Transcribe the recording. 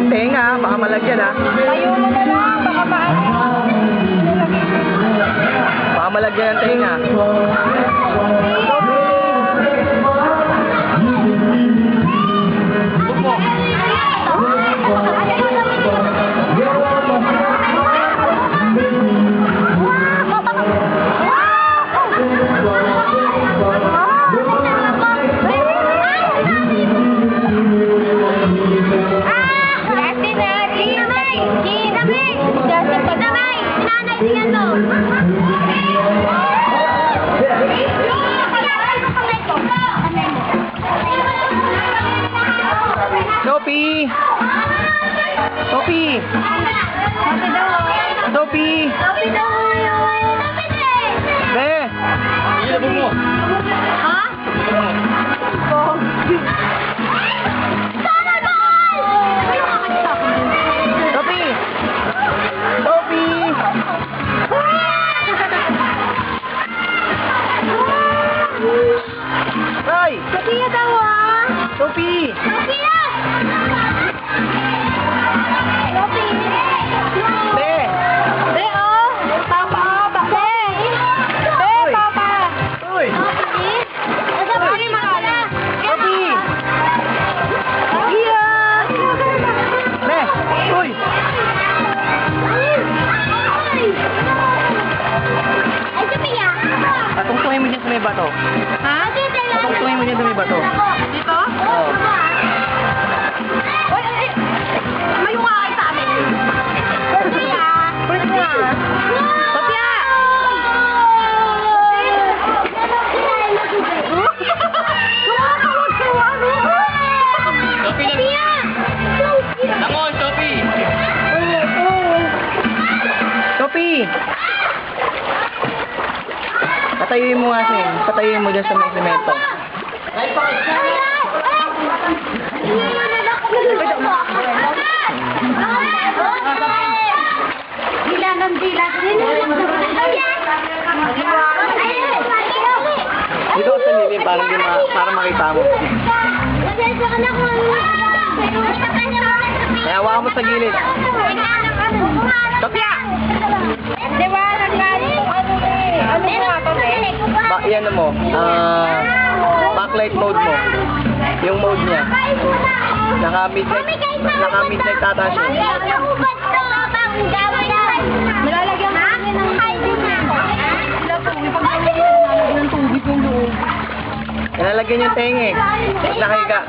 Tenga, baka malagyan ha. Tayo mo na lang, baka Baka malagyan ang tenga. Sophie! Sophie! Sophie! Be! Ilabog mo! Ha? Sophie! Sophie! Ray! Sophia daw ah! Sophie! Sophia! Sophie! Be! Be oh! Papa oh! Be! Be! Papa! Uy! Sophie! Sophie! Makala! Sophie! Sophia! Be! Uy! Ay, Sophia! Patungtungin mo dyan sa may bato. Ha? Patungtungin mo dyan sa may bato. Dito? Oo. Oy, ay! Mayo ka kayo sa amin! Sophia! Sophia! Sophia! Sophia! Langon, Sophie! Sophie! Patayuin mo nga siya. Patayuin mo dyan sa may semento. Dito ka sa lilim para makita mo. Kaya hawakan mo sa gilid. Sophia! Liwanag nga ano nga to, Yan mo. Backlight mode mo. Yung mode niya. Naka-midnight ata siya. Malalagyan namin ng hiding na. Ng tubig yung loob. Nilalagyan yung tenga eh. Nakahiga.